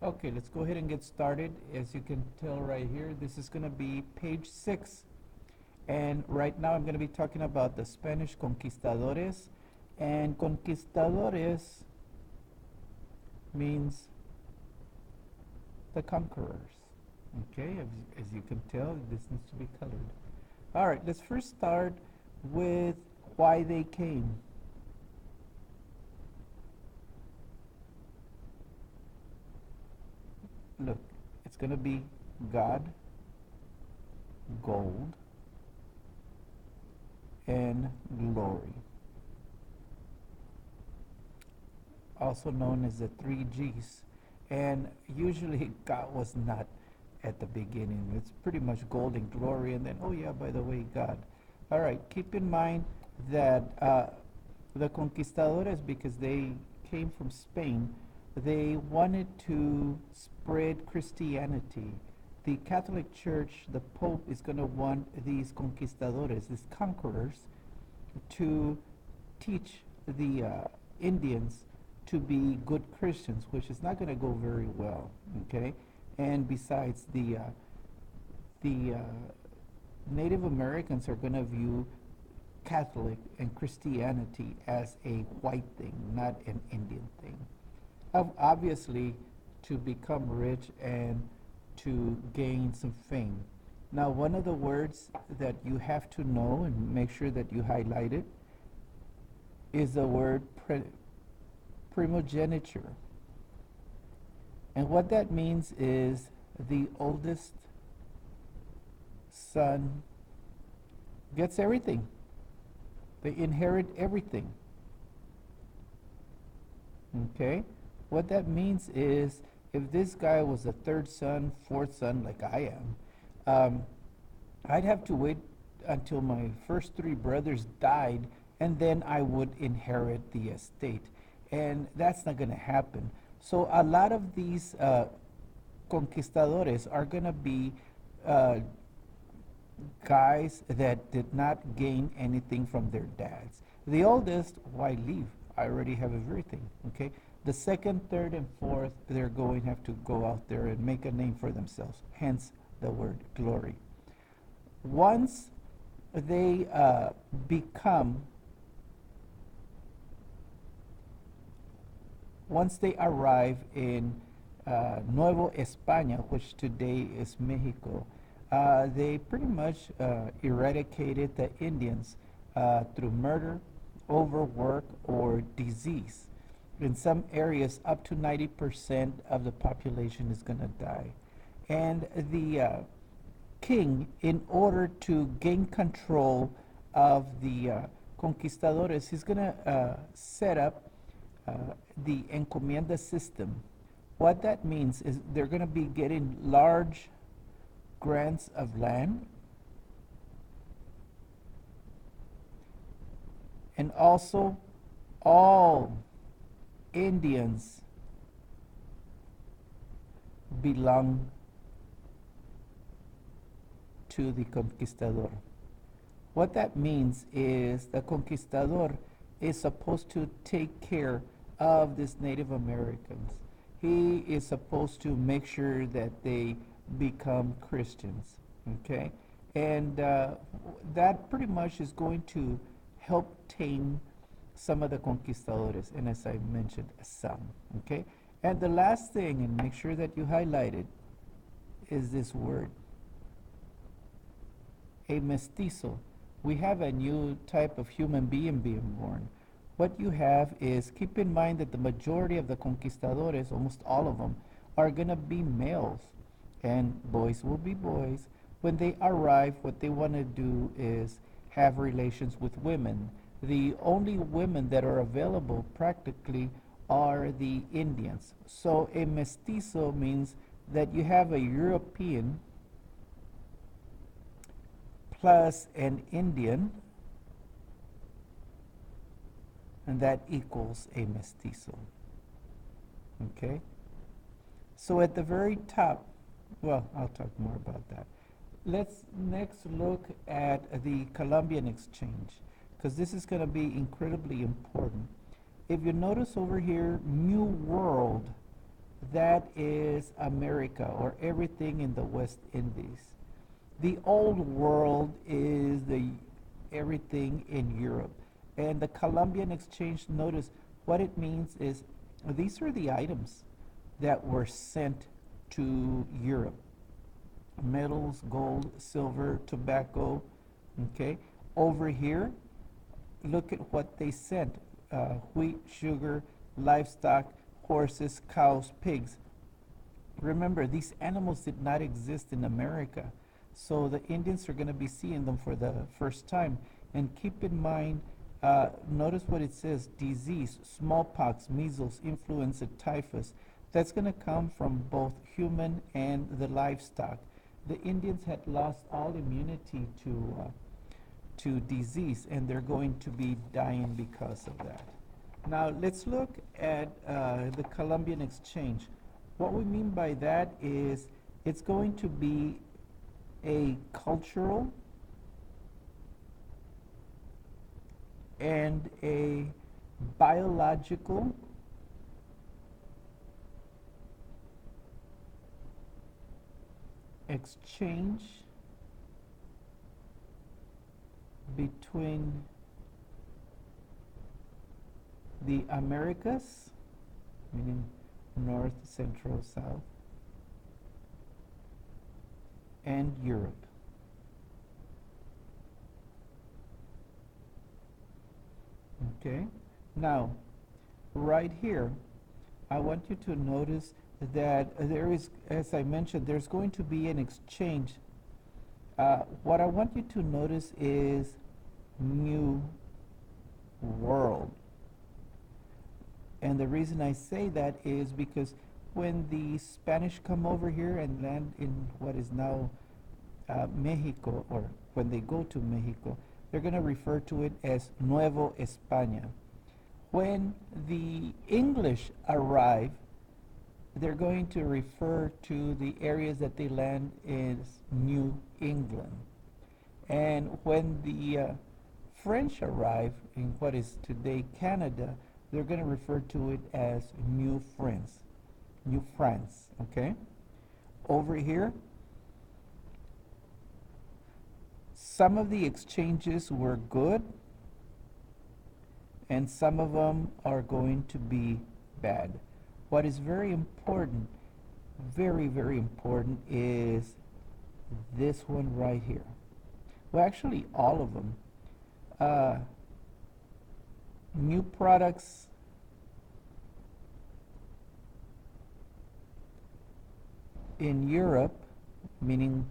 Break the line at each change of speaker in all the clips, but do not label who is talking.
Okay, let's go ahead and get started. As you can tell right here, this is going to be page 6. And right now I'm going to be talking about the Spanish conquistadores. And conquistadores means the conquerors. Okay, as you can tell, this needs to be colored. All right, let's first start with why they came. Look, it's going to be God, gold, and glory, also known as the three G's. And usually God was not at the beginning. It's pretty much gold and glory, and then, oh yeah, by the way, God. All right, keep in mind that the conquistadores, because they came from Spain, they wanted to spread Christianity. The Catholic Church, the Pope, is going to want these conquistadores, these conquerors, to teach the Indians to be good Christians, which is not going to go very well. Okay, and besides, the Native Americans are going to view Catholic and Christianity as a white thing, not an Indian thing. Obviously, to become rich and to gain some fame. Now, one of the words that you have to know and make sure that you highlight it is the word primogeniture. And what that means is the oldest son gets everything. They inherit everything. Okay? What that means is if this guy was a third son, fourth son, like I am, I'd have to wait until my first three brothers died, and then I would inherit the estate. And that's not going to happen. So a lot of these conquistadores are going to be uh, guys that did not gain anything from their dads. The oldest, why leave? I already have everything. Okay. The second, third, and fourth, they're going to have to go out there and make a name for themselves. Hence the word glory. Once they once they arrive in Nuevo España, which today is Mexico, they pretty much eradicated the Indians through murder, overwork, or disease. In some areas, up to 90% of the population is going to die. And the king, in order to gain control of the conquistadores, he's going to set up the encomienda system. What that means is they're going to be getting large grants of land, and also all Indians belong to the conquistador. What that means is the conquistador is supposed to take care of these Native Americans. He is supposed to make sure that they become Christians. Okay? And that pretty much is going to help tame some of the conquistadores, and as I mentioned, some. Okay? And the last thing, and make sure that you highlight it, is this word, a mestizo. We have a new type of human being born. What you have is, keep in mind that the majority of the conquistadores, almost all of them, are going to be males, and boys will be boys. When they arrive, what they want to do is have relations with women. The only women that are available practically are the Indians. So a mestizo means that you have a European plus an Indian, and that equals a mestizo. Okay? So at the very top, well, I'll talk more about that. Let's next look at the Columbian exchange, because this is going to be incredibly important. If you notice over here, New World, that is America, or everything in the West Indies. The old world is the everything in Europe. And the Columbian Exchange, notice what it means is these are the items that were sent to Europe: metals, gold, silver, tobacco. Okay, over here, look at what they sent: wheat, sugar, livestock, horses, cows, pigs. Remember, these animals did not exist in America, so the Indians are going to be seeing them for the first time. And keep in mind, notice what it says: disease, smallpox, measles, influenza, typhus. That's going to come from both human and the livestock. The Indians had lost all immunity to disease, and they're going to be dying because of that. Now, let's look at the Columbian Exchange. What we mean by that is it's going to be a cultural and a biological exchange between the Americas, meaning North, Central, South, and Europe. Okay, now right here I want you to notice that there is, as I mentioned, there's going to be an exchange. What I want you to notice is New World. And the reason I say that is because when the Spanish come over here and land in what is now Mexico, or when they go to Mexico, they're going to refer to it as Nuevo España. When the English arrive, they're going to refer to the areas that they land as New England. And when the French arrive in what is today Canada, they're going to refer to it as New France. New France, okay? Over here, some of the exchanges were good, and some of them are going to be bad. What is very important, very, very important, is this one right here. Well, actually, all of them. New products in Europe, meaning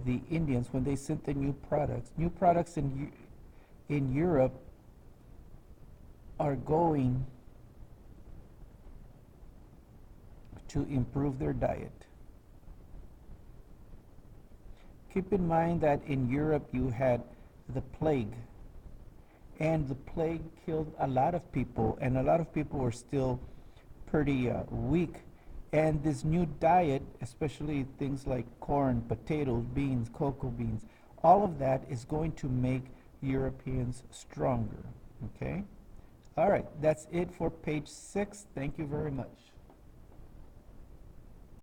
the Indians, when they sent the new products in Europe are going to improve their diet. Keep in mind that in Europe you had the plague, and the plague killed a lot of people, and a lot of people were still pretty weak. And this new diet, especially things like corn, potatoes, beans, cocoa beans, all of that is going to make Europeans stronger. Okay? All right, that's it for page 6. Thank you very much.